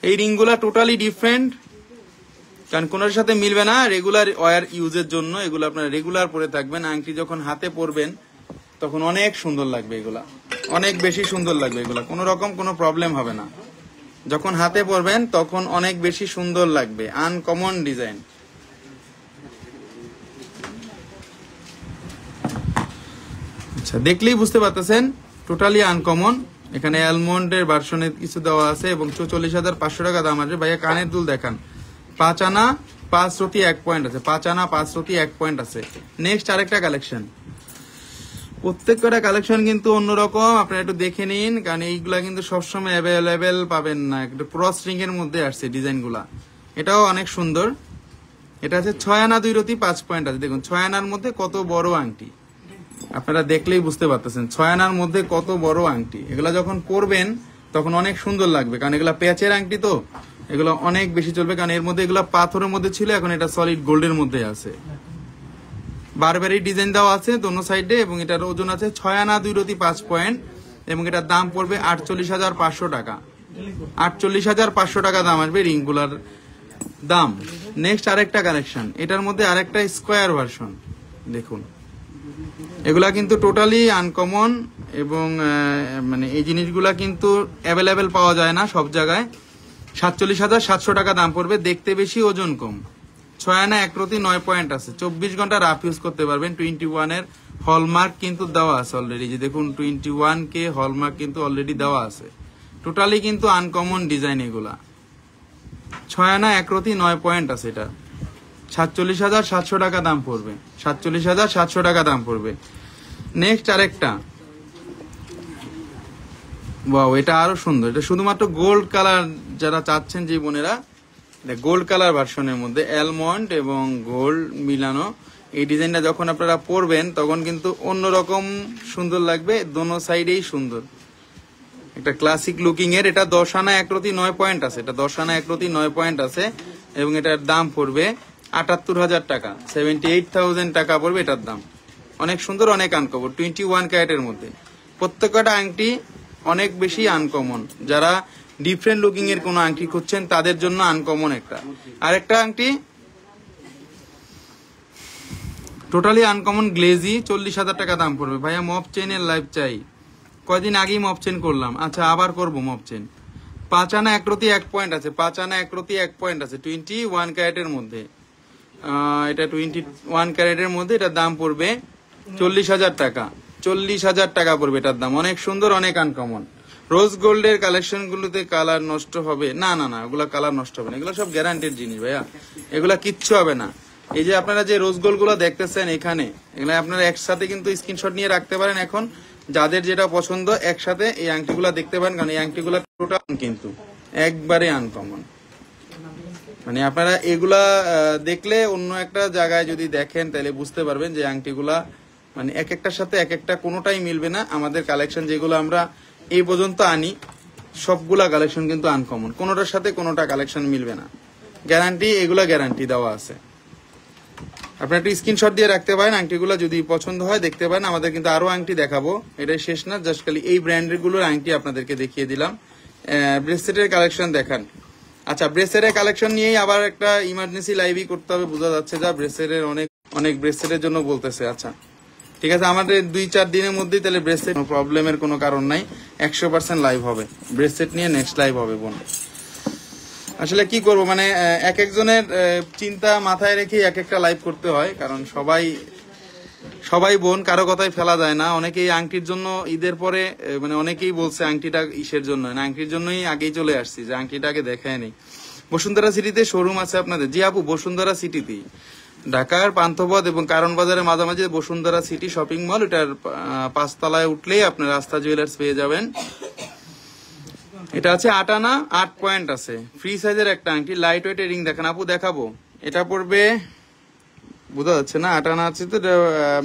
এই রিংগুলা টোটালি ডিফারেন্ট, কারণ কোনোর সাথে মিলবে না। রেগুলার ওয়্যার ইউজের জন্য এগুলো আপনারা রেগুলার পরে থাকবেন। আংটি যখন হাতে পরবেন তখন অনেক সুন্দর লাগবে, এগুলা অনেক বেশি সুন্দর লাগবে, এগুলা কোনো রকম কোনো প্রবলেম হবে না। যখন হাতে পরবেন তখন অনেক বেশি সুন্দর লাগবে, আনকমন ডিজাইন। আচ্ছা, দেখলেই বুঝতে পারতেছেন টোটালি আনকমন। এখানে অ্যালমন্ডের ভার্সনে কিছু দেওয়া আছে এবং 44,500 টাকা দাম আছে। ভাইয়া কানের দুল দেখান, 5 আনা 5 রতি 1 পয়েন্ট আছে, 5 আনা 5 রতি 1 পয়েন্ট আছে। নেক্সট আরেকটা কালেকশন, প্রত্যেকটা কালেকশন কিন্তু অন্যরকম, আপনারা একটু দেখে নিন, কারণ এইগুলা কিন্তু সবসময় অ্যাভেলেবেল পাবেন না। একটু ক্রস রিং এর মধ্যে আসছে ডিজাইনগুলা, এটাও অনেক সুন্দর। এটা আছে 6 আনা 2 রতি 5 পয়েন্ট আছে। দেখুন 6 আনার মধ্যে কত বড় আংটি, আপনারা দেখলেই বুঝতে পারতেছেন 6 আনার মধ্যে কত বড় আংটি। এগুলা যখন পরবেন তখন অনেক সুন্দর লাগবে, কারণ এগুলা প্যাচের আংটি তো, এগুলো অনেক বেশি চলবে। কারণ এর মধ্যে এগুলা পাথরের মধ্যে ছিল, এখন এটা সলিড গোল্ডের মধ্যে আছে। বারবারই ডিজাইন দেওয়া আছে দোনো সাইডে, এবং এটার ওজন আছে 6 আনা 2 রতি 5 পয়েন্ট, এবং এটার দাম পড়বে 48,500 টাকা। 48,500 টাকা দাম আসবে রিংগুলার দাম। নেক্সট আরেকটা কালেকশন, এটার মধ্যে আরেকটা স্কোয়ার ভার্সন দেখুন। এগুলা কিন্তু টোটালি আনকমন, এবং মানে এই জিনিসগুলা কিন্তু অ্যাভেলেবেল পাওয়া যায় না সব জায়গায়। 47,700 টাকা দাম পড়বে, দেখতে বেশি ওজন কম। 6 আনা 1 রতি 9 পয়েন্ট আছে, 24 ঘন্টা রাফ ইউজ করতে পারবেন। 21 এর হলমার্ক কিন্তু দেওয়া আছে অলরেডি, যে দেখুন 21 কে হলমার্ক কিন্তু অলরেডি দেওয়া আছে। টোটালি কিন্তু আনকমন ডিজাইন এগুলা। 6 আনা 1 রতি 9 পয়েন্ট আছে, এটা 47,700 টাকা দাম পড়বে, 47,700 টাকা দাম পড়বে। নেক্সট আরেকটা, ওয়াও, এটা আরো সুন্দর। এটা শুধুমাত্র গোল্ড কালার যারা চাচ্ছেন যে বোনেরা, এটা গোল্ড কালার ভার্সনের মধ্যে অ্যালমন্ড এবং গোল্ড মিলানো। এই ডিজাইনটা যখন আপনারা পরবেন তখন কিন্তু অন্যরকম সুন্দর লাগবে, দোনো সাইডেই সুন্দর, একটা ক্লাসিক লুকিং এর। এটা 10 আনা 1 রতি 9 পয়েন্ট আছে, এটা 10 আনা 1 রতি 9 পয়েন্ট আছে, এবং এটার দাম পড়বে 78,000 টাকা, 78,000 টাকা পড়বে এটার দাম। অনেক সুন্দর, অনেক আনকমন, 21 ক্যারেটের মধ্যে। প্রত্যেকটা আংটি অনেক বেশি আনকমন, যারা ডিফারেন্ট লুকিং এর কোনো আংটি খুঁজছেন তাদের জন্য আনকমন একটা। আরেকটা আংটি টোটালি আনকমন গ্লেজি, 40,000 টাকা দাম পড়বে। ভাইয়া মপ চেইনের লাইভ চাই, কয়দিন আগেই মপ চেন করলাম, আচ্ছা আবার করবো মপ চেন। 5 আনা 1 রতি 1 পয়েন্ট আছে, 5 আনা 1 রতি 1 পয়েন্ট আছে, 21 ক্যারেটের মধ্যে। এটা 21 ক্যারেটের মধ্যে, এটার দাম পড়বে 40,000 টাকা, 40,000 টাকা পড়বে এটার দাম। অনেক সুন্দর, অনেক আনকমন। রোজ গোল্ডের কালেকশন গুলোতে কালার নষ্ট হবে না, না না, ওগুলা কালার নষ্ট হবে না, এগুলো সব গ্যারান্টির জিনিস ভাইয়া, এগুলা কিচ্ছু হবে না। এই যে আপনারা যে রোজ গোল্ড গুলো দেখতেছেন এখানে, এগুলো আপনারা একসাথে কিন্তু স্ক্রিনশট নিয়ে রাখতে পারেন। এখন যাদের যেটা পছন্দ একসাথে এই আংটিগুলা দেখতে পারেন, কারণ এই আংটিগুলা টোটাল কিন্তু একবারে আনকমন। মানে আপনারা এগুলা দেখলে অন্য একটা জায়গায় যদি দেখেন তাহলে বুঝতে পারবেন যে আংটিগুলা মানে এক একটার সাথে এক একটা কোনোটাই মিলবে না। আমাদের কালেকশন যেগুলো আমরা এই পর্যন্ত আনি সবগুলা কালেকশন কিন্তু আনকমন, কোনোটার সাথে কোনোটা কালেকশন মিলবে না, গ্যারান্টি, এগুলা গ্যারান্টি দেওয়া আছে। আপনারা একটু স্ক্রিনশট দিয়ে রাখতে পারেন, আংটিগুলো যদি পছন্দ হয় দেখতে পারেন। আমাদের কিন্তু আরো আংটি দেখাবো, এটাই শেষ না, জাস্ট খালি এই ব্র্যান্ডের গুলোর আংটি আপনাদেরকে দেখিয়ে দিলাম। ব্রেসলেটের কালেকশন দেখান। আচ্ছা, ব্রেসলেটের কালেকশন নিয়েই আবার একটা ইমার্জেন্সি লাইভই করতে হবে, বোঝা যাচ্ছে যা ব্রেসলেটের অনেক ব্রেসলেটের জন্য বলতেছে। আচ্ছা ঠিক আছে, আমাদের 2-4 দিনের মধ্যেই তাহলে ব্রেসলেট, প্রবলেমের কোনো কারণ নাই, 100% লাইভ হবে ব্রেসলেট নিয়ে, নেক্সট লাইভ হবে বোন। আসলে কি করব, মানে এক একজনের চিন্তা মাথায় রেখে এক একটা লাইভ করতে হয়, কারণ সবাই বোন, কারো কথাই ফেলা যায় না। অনেকেই আংটির জন্য ঈদের পরে মানে অনেকেই বলছে আংটিটা ইসের জন্য না, আংটির জন্যই আগেই চলে আসছি যে আংটিটা আগে দেখায় নেই। বসুন্ধরা সিটিতে শোরুম আছে আপনাদের? জি আপু, বসুন্ধরা সিটিতেই, ঢাকার পান্থপথ এবং কারণ বাজারের মাঝামাঝি বসুন্ধরা সিটি শপিং মল, এটার 5 তলায় উঠলেই আপনার রাস্তা জুয়েলার্স পেয়ে যাবেন। এটা আছে 8 আনা 8 পয়েন্ট আছে, ফ্রি সাইজের একটা আংটি, লাইট ওয়েটের রিং দেখেন আপু, দেখাবো। এটা পড়বে, বোঝা যাচ্ছে না, 8 আনা আছে তো,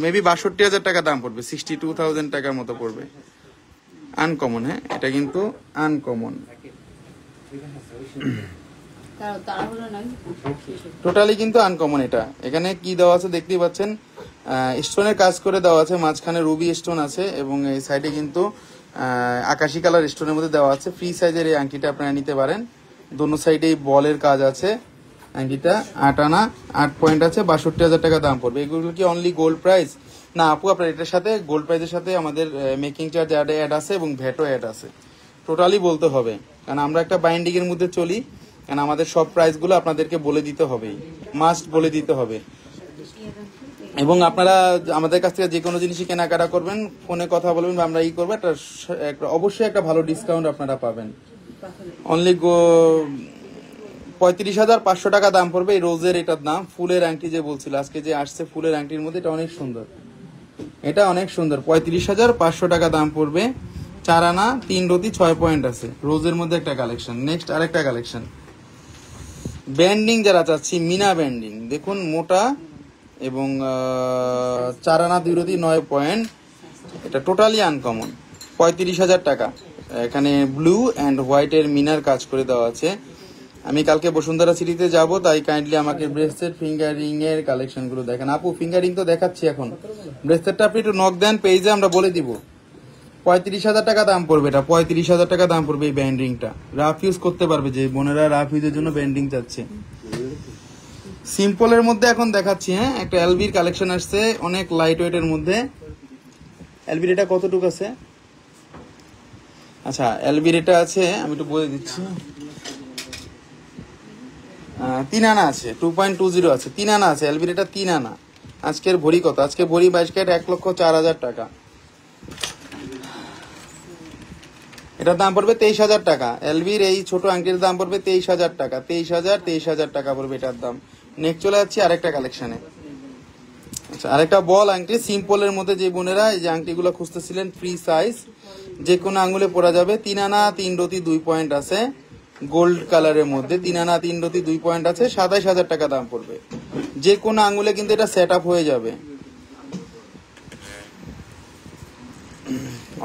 মেবি 62,000 টাকা দাম পড়বে, 62,000 টাকার মতো পড়বে। আনকমন, হ্যাঁ এটা কিন্তু আনকমন। টোটালি কিন্তু আনকমন। এটা এখানে কি দেওয়া আছে দেখতেই পাচ্ছেন, স্টোনের কাজ করে দেওয়া আছে, মাঝখানে রুবি স্টোন আছে এবং এই সাইডে কিন্তু আকাশি কালার স্টোনের মধ্যে দেওয়া আছে। ফ্রি সাইজের এই আংটিটা আপনারা নিতে পারেন। দোনো সাইডে বলের কাজ আছে। আংটিটা 8 আনা 8 পয়েন্ট আছে, 62,000 টাকা দাম পড়বে। এগুলো কি অনলি গোল্ড প্রাইস না আপু? আপনার এটার সাথে গোল্ড প্রাইসের সাথে আমাদের মেকিং চার্জ অ্যাড আছে এবং ভ্যাটও অ্যাড আছে। টোটালি বলতে হবে, কারণ আমরা একটা বাইন্ডিং এর মধ্যে চলি, কারণ আমাদের সব প্রাইসগুলো আপনাদেরকে বলে দিতে হবে, মাস্ট বলে দিতে হবে। এবং আপনারা আমাদের কাছ থেকে যে কোনো জিনিসই কেনাকাটা করবেন, ফোনে কথা বলবেন বা আমরা করবো, অবশ্যই একটা ভালো ডিসকাউন্ট আপনারা পাবেন। অনলি 35,500 টাকা দাম পড়বে এই রোজের। এটার দাম ফুলের আংটি যে বলছিল, আজকে যে আসছে ফুলের আংটির মধ্যে, এটা অনেক সুন্দর, এটা অনেক সুন্দর। 35,500 টাকা দাম পড়বে। 4 আনা 3 রতি 6 পয়েন্ট আছে, রোজের মধ্যে একটা কালেকশন। নেক্সট আরেকটা কালেকশন, ব্যান্ডিং যারা চাচ্ছি, মিনা ব্যান্ডিং দেখুন, মোটা এবং 4 আনা 2 রতি 9 পয়েন্ট। এটা টোটালি আনকমন, 35,000 টাকা। এখানে ব্লু অ্যান্ড হোয়াইটের মিনার কাজ করে দেওয়া আছে। আমি কালকে বসুন্ধরা সিটিতে যাব, তাই কাইন্ডলি আমাকে ব্রেসলেট ফিঙ্গারিং এর কালেকশন গুলো দেখেন। আপু ফিঙ্গারিং তো দেখাচ্ছি এখন, ব্রেসলেটটা আপনি একটু নক দেন পেজে, আমরা বলে দিব। 35,000 টাকা দাম পড়বে এটা, 35,000 টাকা দাম পড়বে এই ব্যান্ডিংটা। রাফ ইউজ করতে পারবে, যে বোনেরা রাফ ইউজের জন্য ব্যান্ডিং চাচ্ছে। সিম্পলের মধ্যে এখন দেখাচ্ছি, হ্যাঁ একটা এলবির কালেকশন আসছে, অনেক লাইট ওয়েটের মধ্যে। এলবির এটা কতটুকু আছে? আচ্ছা এলবির এটা আছে, আমি একটু বলে দিচ্ছি, 3 আনা আছে, 2.20 আছে, 3 আনা আছে এলবির, এটা 3 আনা। আজকের ভরি কত? আজকে ভরি 22 ক্যারেট, 1,04,000 টাকা। এটার দাম পড়বে 23,000 টাকা। এলবির এই ছোট আংটির দাম পড়বে 23,000 টাকা। 23,000 টাকা পড়বে এটার দাম। নেক্সট চলে যাচ্ছি আরেকটা কালেকশনে। আচ্ছা আরেকটা বল আংটি সিম্পলের মধ্যে, যে বোনেরা এই যে আংটিগুলো খুঁজতেছিলেন, ফ্রি সাইজ, যে কোনো আঙ্গুলে পরা যাবে। 3 আনা 3 রতি 2 পয়েন্ট আছে, গোল্ড কালারের মধ্যে 3 আনা 3 রতি 2 পয়েন্ট আছে, 27,000 টাকা দাম পড়বে। যে কোনো আঙ্গুলে কিন্তু এটা সেট আপ হয়ে যাবে।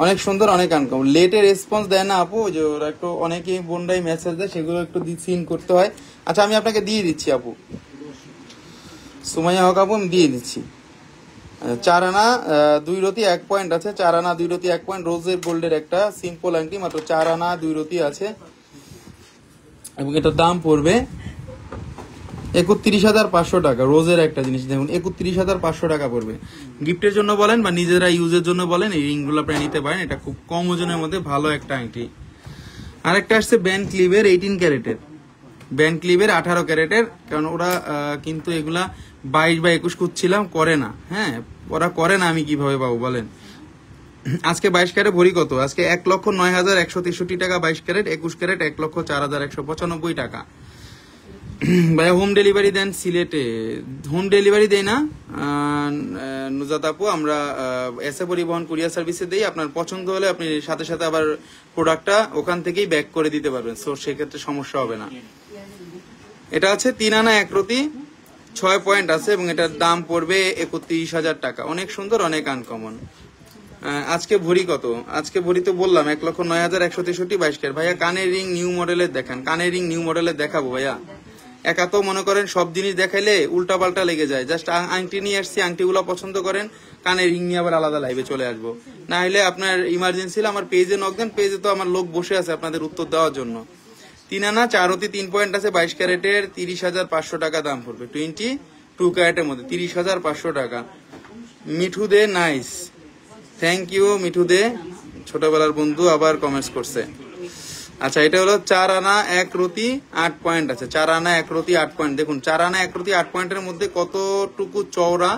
অনেক সুন্দর, অনেক আনকমন। লেটে রেসপন্স দেয় না আপু, যে ওরা একটু অনেকেই বোনরাই মেসেজ দেয়, সেগুলো একটু সিন করতে হয়। আচ্ছা আমি আপনাকে দিয়ে দিচ্ছি আপু, সুমাইয়া হক আপু, আমি দিয়ে দিচ্ছি। 4 আনা 2 রতি 1 পয়েন্ট আছে, 4 আনা 2 রতি 1 পয়েন্ট, রোজের গোল্ডের একটা সিম্পল আংটি, মাত্র 4 আনা 2 রতি আছে এবং এটার দাম পড়বে 31,500 টাকা। রোজের একটা জিনিস দেখুন, 31,500 টাকা পড়বে। গিফটের জন্য বলেন বা নিজেরা ইউজের জন্য বলেন, এই রিংগুলো আপনি নিতে পারেন। এটা খুব কম ওজনের মধ্যে ভালো একটা আংটি। আরেকটা আসছে ব্যান্ড ক্লিভের 18 ক্যারেটের, ব্যান্ড ক্লিভের 18 ক্যারেটের, কারণ ওরা কিন্তু এগুলা 22 বা 21 খুঁজছিলাম, করে না। হ্যাঁ ওরা করে না, আমি কিভাবে পাবো বলেন? আজকে 22 ক্যারেট ভরি কত? আজকে 1,09,163 টাকা 22 ক্যারেট। 21 ক্যারেট 1,04,195 টাকা। ভাইয়া হোম ডেলিভারি দেন সিলেটে? হোম ডেলিভারি দেই না নুজাত আপু, আমরা এসে পরিবহন কুরিয়ার সার্ভিসে দেই। আপনার পছন্দ হলে আপনি সাথে সাথে আবার প্রোডাক্টটা ওখান থেকেই ব্যাক করে দিতে পারবেন, সো সেক্ষেত্রে সমস্যা হবে না। এটা আছে 3 আনা 1 রতি 6 পয়েন্ট আছে এবং এটার দাম পড়বে 31,000 টাকা। অনেক সুন্দর, অনেক আনকমন। আজকে ভরি কত? আজকে ভরি তো বললাম 1,09,163 22 ক্যারেট। ভাইয়া কানের রিং নিউ মডেলের দেখান। কানের রিং নিউ মডেলের দেখাবো ভাইয়া? একা তো মনে করেন সব জিনিস দেখাইলে উল্টা পাল্টা লেগে যায়। জাস্ট আংটি নিয়ে আসছি, আংটিগুলো পছন্দ করেন, কানের রিং নিয়ে আবার আলাদা লাইভে চলে আসবো। না হলে আপনার ইমার্জেন্সি হলে আমার পেজে নক দেন, পেজে তো আমার লোক বসে আছে আপনাদের উত্তর দেওয়ার জন্য। 3 আনা 4 রতি 3 পয়েন্ট আছে, 22 ক্যারেটের, 30,500 টাকা দাম পড়বে। 22 ক্যারেটের মধ্যে 30,500 টাকা। মিঠু দে নাইস, থ্যাংক ইউ মিঠু দে, ছোটবেলার বন্ধু আবার কমেন্টস করছে। আচ্ছা এটা হলো 4 আনা 1 রতি 8 পয়েন্ট আছে, 4 আনা 1 রতি 8 পয়েন্ট। দেখুন 4 আনা 1 রতি 8 পয়েন্টের মধ্যে কতটুকু চওড়া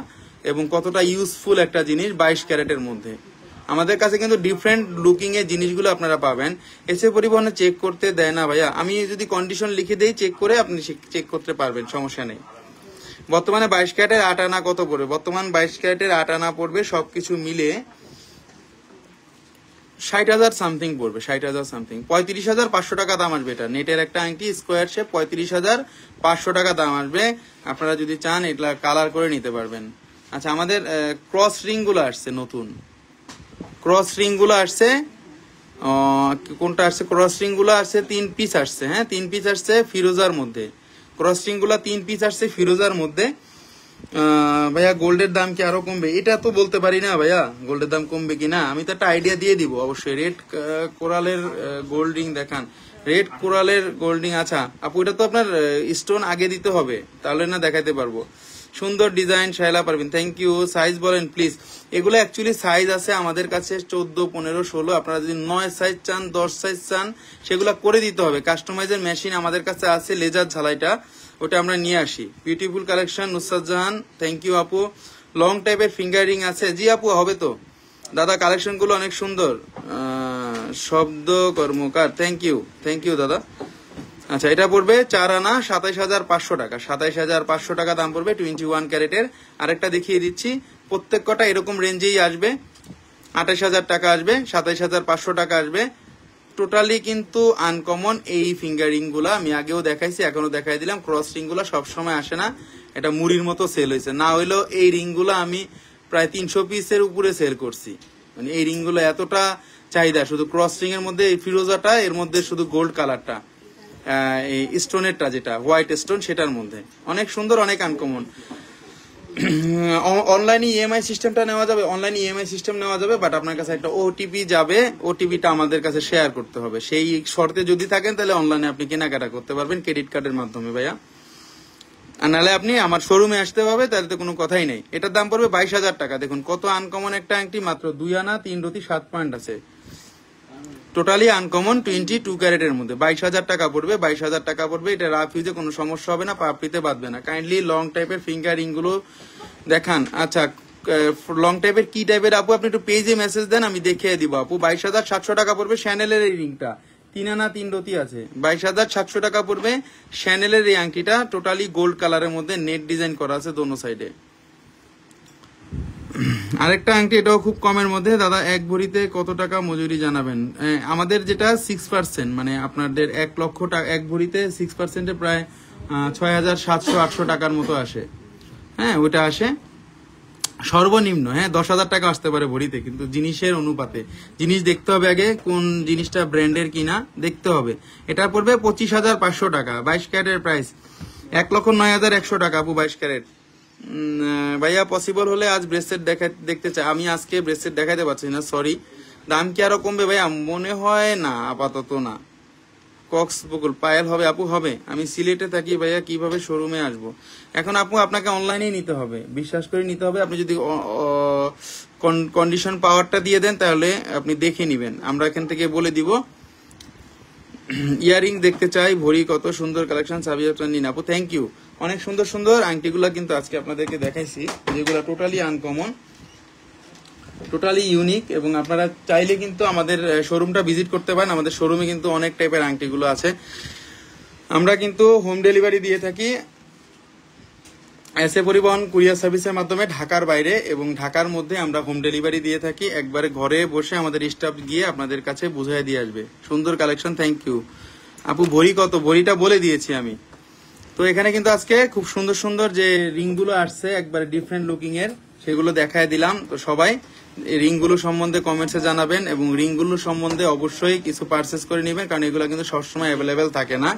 এবং কতটা ইউজফুল একটা জিনিস 22 ক্যারেটের মধ্যে। আমাদের কাছে কিন্তু ডিফারেন্ট লুকিং এর জিনিসগুলো আপনারা পাবেন। এসে পরিবহনে চেক করতে দেয় না ভাইয়া, আমি যদি কন্ডিশন লিখে দেই চেক করে আপনি চেক করতে পারবেন, সমস্যা নেই। বর্তমানে 22 ক্যারেটের 8 আনা কত পড়বে? বর্তমান 22 ক্যারেটের 8 আনা পড়বে সবকিছু মিলে 60,000 সামথিং পড়বে, 60,000 সামথিং। 35,500 টাকা দাম আসবে এটা। নেটের একটা আংটি স্কোয়ার শেপ, 35,500 টাকা দাম আসবে। আপনারা যদি চান এটা কালার করে নিতে পারবেন। আচ্ছা আমাদের ক্রস রিং গুলো আসছে, নতুন ক্রস রিং গুলো আসছে, কোনটা আসছে, ক্রস রিং গুলো আসছে 3 পিস আসছে, হ্যাঁ 3 পিস আসছে ফিরোজার মধ্যে, ক্রস রিং গুলা 3 পিস আসছে ফিরোজার মধ্যে। ভাইয়া গোল্ডের দাম কি আরো কমবে? এটা তো বলতে পারি না ভাইয়া, গোল্ডের দাম কমবে কিনা, আমি তো একটা আইডিয়া দিয়ে দিব অবশ্যই। রেড কোরালের গোল্ড রিং দেখান, রেড কোরালের গোল্ড রিং। আচ্ছা আপু এটা তো আপনার স্টোন আগে দিতে হবে, তাহলে না দেখাতে পারবো। সুন্দর ডিজাইন শায়লা পারবেন, থ্যাংক ইউ। সাইজ বলেন প্লিজ। এগুলো অ্যাকচুয়ালি সাইজ আছে আমাদের কাছে 14, 15, 16। আপনারা যদি 9 সাইজ চান, 10 সাইজ চান, সেগুলো করে দিতে হবে। কাস্টমাইজের মেশিন আমাদের কাছে আছে, লেজার ঝালাইটা ওটা আমরা নিয়ে আসি। Beautiful collection Nusrat Jahan, thank you আপু। লং টাইপের ফিঙ্গার রিং আছে, জি আপু হবে তো দাদা, কালেকশন গুলো অনেক সুন্দর। শব্দ কর্মকার, থ্যাংক ইউ দাদা। আচ্ছা এটা পড়বে 4 আনা 27,500 টাকা, 27,500 টাকা দাম পড়বে 21 ক্যারেটের। আরেকটা দেখিয়ে দিচ্ছি, প্রত্যেক কটা এরকম রেঞ্জেই আসবে, 28,000 টাকা আসবে, 27,500 টাকা আসবে। টোটালি কিন্তু আনকমন এই ফিঙ্গারিং গুলা আমি আগেও দেখাইছি, এখনো দেখাই দিলাম। ক্রস রিং গুলা সবসময় আসে না, এটা মুড়ির মতো সেল হয়েছে। না হইলেও এই রিং গুলা আমি প্রায় 300 পিসের উপরে সেল করছি, মানে এই রিং গুলো এতটা চাহিদা। শুধু ক্রস রিং এর মধ্যে এই ফিরোজাটা, এর মধ্যে শুধু গোল্ড কালারটা, এই স্টোনেরটা যেটা হোয়াইট স্টোন, সেটার মধ্যে অনেক সুন্দর, অনেক আনকমন। অনলাইনে ইএমআই সিস্টেমটা নেওয়া যাবে, অনলাইনে ইএমআই সিস্টেম নেওয়া যাবে, বাট আপনার কাছে একটা ওটিপি যাবে, ওটিপিটা আমাদের কাছে শেয়ার করতে হবে। সেই শর্তে যদি থাকেন তাহলে অনলাইনে আপনি কেনাকাটা করতে পারবেন ক্রেডিট কার্ডের মাধ্যমে ভাইয়া, আর নাহলে আপনি আমার শোরুমে আসতে হবে, তাহলে তো কোনো কথাই নেই। এটার দাম পড়বে 22,000 টাকা। দেখুন কত আনকমন একটা আংটি, মাত্র 2 আনা 3 রতি 7 পয়েন্ট আছে, টোটালি আনকমন 22 ক্যারেটের মধ্যে 22,000 টাকা পড়বে। 22,000 টাকা পড়বে, এটা রাফ ইউজে কোনো সমস্যা হবে না, পাপড়িতে বাঁধবে না। কাইন্ডলি লং টাইপের ফিঙ্গার রিং গুলো দেখান। আচ্ছা লং টাইপের কি টাইপের আপু, আপনি একটু পেজে মেসেজ দেন, আমি দেখিয়ে দিব আপু। 22,700 টাকা পড়বে শ্যানেলের এই রিংটা, 3 আনা 3 রতি আছে, 22,700 টাকা পড়বে শ্যানেলের এই আংটিটা। টোটালি গোল্ড কালারের মধ্যে নেট ডিজাইন করা আছে দোনো সাইডে। আরেকটা আংটি, এটাও খুব কমের মধ্যে দাদা, 1 ভরিতে কত টাকা মজুরি জানাবেন? আমাদের যেটা 6%, মানে আপনাদের 1 লক্ষ টাকা 1 ভরিতে 6%-এ প্রায় 6,700-800 টাকার মতো আসে, হ্যাঁ ওইটা আসে সর্বনিম্ন। হ্যাঁ 10,000 টাকা আসতে পারে ভরিতে, কিন্তু জিনিসের অনুপাতে, জিনিস দেখতে হবে আগে কোন জিনিসটা ব্র্যান্ডের কিনা দেখতে হবে। এটা পড়বে 25,500 টাকা, 22 ক্যারেটের প্রাইস 1,09,100 টাকা আপু 22 ক্যারেট। ভাইয়া পসিবল হলে আজ ব্রেসলেট দেখতে চাই। আমি আজকে ব্রেসলেট দেখাতে পারছি না, সরি। দাম কি আরো কমবে ভাইয়া? মনে হয় না, আপাতত না। কক্স বকুল পায়েল হবে আপু? হবে। আমি সিলেটে থাকি ভাইয়া, কিভাবে শোরুমে আসবো? এখন আপু আপনাকে অনলাইনেই নিতে হবে, বিশ্বাস করে নিতে হবে। আপনি যদি কন্ডিশন পাওয়ারটা দিয়ে দেন তাহলে আপনি দেখে নিবেন, আমরা এখান থেকে বলে দিব। ইয়ারিং দেখতে চাই, ভরি কত সুন্দর কালেকশন। সাবিয়া চান্দিন আপু, থ্যাংক ইউ। অনেক সুন্দর সুন্দর আংটিগুলা কিন্তু আজকে আপনাদেরকে দেখাইছি, যেগুলো টোটালি আনকমন, টোটালি ইউনিক। এবং আপনারা চাইলে কিন্তু আমাদের শোরুমটা ভিজিট করতে পারেন। আমাদের শোরুমে কিন্তু অনেক টাইপের আংটিগুলো আছে। আমরা কিন্তু হোম ডেলিভারি দিয়ে থাকি এসএ পরিবহন কুরিয়ার সার্ভিসের মাধ্যমে ঢাকার বাইরে এবং ঢাকার মধ্যে আমরা হোম ডেলিভারি দিয়ে থাকি। একবারে ঘরে বসে আমাদের স্টাফ গিয়ে আপনাদের কাছে বুঝাই দিয়ে আসবে। সুন্দর কালেকশন, থ্যাংক ইউ আপু। ভরি কত? ভরিটা বলে দিয়েছি আমি। তো এখানে কিন্তু আজকে খুব সুন্দর সুন্দর যে রিংগুলো আসছে একবারে ডিফারেন্ট লুকিং এর, সেগুলো দেখায় দিলাম। তো সবাই রিংগুলো সম্বন্ধে কমেন্টসে জানাবেন এবং রিংগুলো সম্বন্ধে অবশ্যই কিছু পারচেস করে নেবেন, কারণ এগুলো কিন্তু সবসময় অ্যাভেলেবেল থাকে না।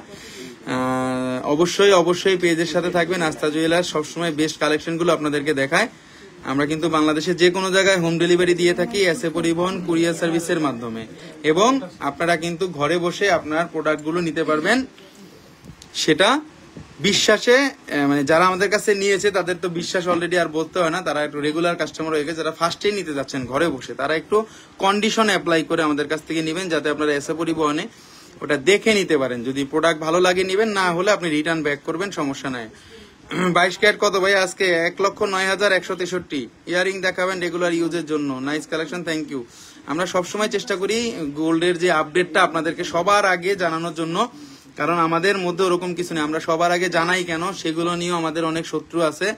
অবশ্যই অবশ্যই পেজের সাথে থাকবেন। আস্থা জুয়েলার্স সবসময় বেস্ট কালেকশনগুলো আপনাদেরকে দেখায়। আমরা কিন্তু বাংলাদেশে যে কোনো জায়গায় হোম ডেলিভারি দিয়ে থাকি এসএ পরিবহন কুরিয়ার সার্ভিসের মাধ্যমে, এবং আপনারা কিন্তু ঘরে বসে আপনার প্রোডাক্টগুলো নিতে পারবেন। সেটা বিশ্বাসে, মানে যারা আমাদের কাছে নিয়েছে তাদের তো বিশ্বাস অলরেডি আর বলতে হয় না, তারা একটু রেগুলার কাস্টমার হয়ে গেছে। যারা ফার্স্টেই নিতে যাচ্ছেন ঘরে বসে, তারা একটু কন্ডিশন অ্যাপ্লাই করে আমাদের কাছ থেকে নেবেন, যাতে আপনারা এসএ পরিবহনে ওটা দেখে নিতে পারেন। যদি প্রোডাক্ট ভালো লাগে নেবেন, না হলে আপনি রিটার্ন ব্যাক করবেন, সমস্যা নাই। 22 ক্যারেট কত ভাই আজকে? 1,09,163। ইয়ারিং দেখাবেন রেগুলার ইউজের জন্য, নাইস কালেকশন, থ্যাংক ইউ। আমরা সবসময় চেষ্টা করি গোল্ডের যে আপডেটটা আপনাদেরকে সবার আগে জানানোর জন্য, কারণ আমাদের মধ্যে ওরকম কিছু নেই। আমরা সবার আগে জানাই কেন, সেগুলো নিয়েও আমাদের অনেক শত্রু আছে।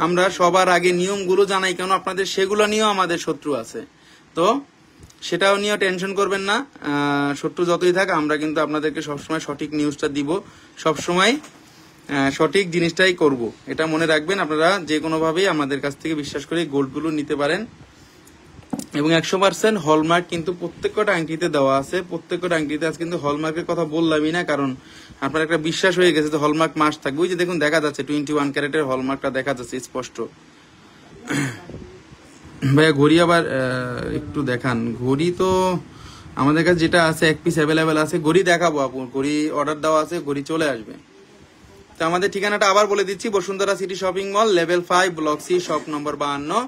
আমরা সবার আগে নিয়মগুলো জানাই কেন আপনাদের, সেগুলো নিয়েও আমাদের শত্রু আছে। তো সেটাও নিয়েও টেনশন করবেন না, শত্রু যতই থাক, আমরা কিন্তু আপনাদেরকে সবসময় সঠিক নিউজটা দিব, সবসময় সঠিক জিনিসটাই করব, এটা মনে রাখবেন। আপনারা যে কোনোভাবেই আমাদের কাছ থেকে বিশ্বাস করে গোল্ডগুলো নিতে পারেন। এবং 100% হলমার্ক কিন্তু প্রত্যেকটা আংটিতে দেওয়া আছে। প্রত্যেকটা আংটিতে আজ কিন্তু হলমার্কের কথা বললামই না, কারণ আপনার একটা বিশ্বাস হয়ে গেছে যে হলমার্ক মাস থাকবে। ওই যে দেখুন দেখা যাচ্ছে 21 ক্যারেটের হলমার্কটা দেখা যাচ্ছে স্পষ্ট। ভাইয়া ঘড়ি আবার একটু দেখান। ঘড়ি তো আমাদের কাছে যেটা আছে এক পিস অ্যাভেলেবেল আছে। ঘড়ি দেখাবো আপু, ঘড়ি অর্ডার দেওয়া আছে, ঘড়ি চলে আসবে। তো আমাদের ঠিকানাটা আবার বলে দিচ্ছি, Bashundhara city shopping mall, level 5, block C, shop number 52,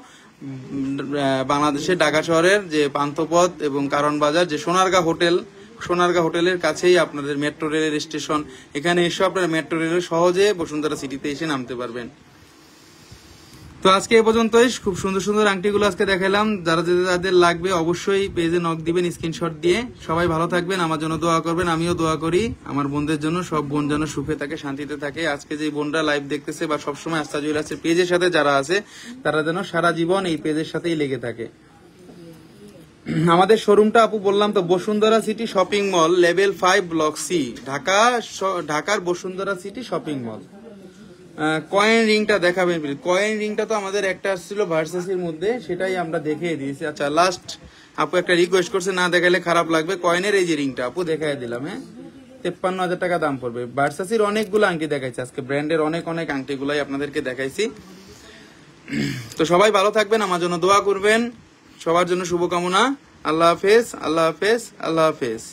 বাংলাদেশের ঢাকা শহরের যে পান্থপথ এবং কারণ বাজার, যে সোনারগাঁ হোটেলের কাছেই আপনাদের মেট্রো রেলের স্টেশন। এখানে এসে আপনারা মেট্রো রেলের সহজে বসুন্ধরা সিটিতে এসে নামতে পারবেন। তো আজকে এ পর্যন্তই। খুব সুন্দর সুন্দর আংটিগুলো আজকে দেখালাম। যাদের লাগবে অবশ্যই পেজে নক দিবেন স্ক্রিনশট দিয়ে। সবাই ভালো থাকবেন, আমার জন্য দোয়া করবেন, আমিও দোয়া করি আমার বোনদের জন্য। সব বোন যেন সুখে থাকে, শান্তিতে থাকে। আজকে যে বোনরা লাইভ দেখতেছে বা সবসময় আস্থা জুয়েলার্সের পেজের সাথে যারা আছে, তারা যেন সারা জীবন এই পেজের সাথেই লেগে থাকে। আমাদের শোরুমটা আপু বললাম তো, Bashundhara city shopping mall, level 5, block C, ঢাকার Bashundhara city shopping mall. Coin রিংটা দেখাবেন প্লিজ। কয়েন রিংটা তো আমাদের একটা আসছিল ভার্সেসের মধ্যে, সেটাই আমরা দেখিয়ে দিয়েছি। আচ্ছা, লাস্ট আপু একটা রিকোয়েস্ট করছে, না দেখালে খারাপ লাগবে। কয়েনের এই যে রিংটা আপু দেখাই দিলাম। হ্যাঁ, 53,000 টাকা দাম পড়বে। ভার্সেসের অনেকগুলো আংটি দেখাইছি আজকে, ব্র্যান্ডের অনেক আংটিগুলাই আপনাদেরকে দেখাইছি। তো সবাই ভালো থাকবেন, আমার জন্য দোয়া করবেন। সবার জন্য শুভকামনা। আল্লাহ হাফেজ, আল্লাহ হাফেজ, আল্লাহ হাফেজ।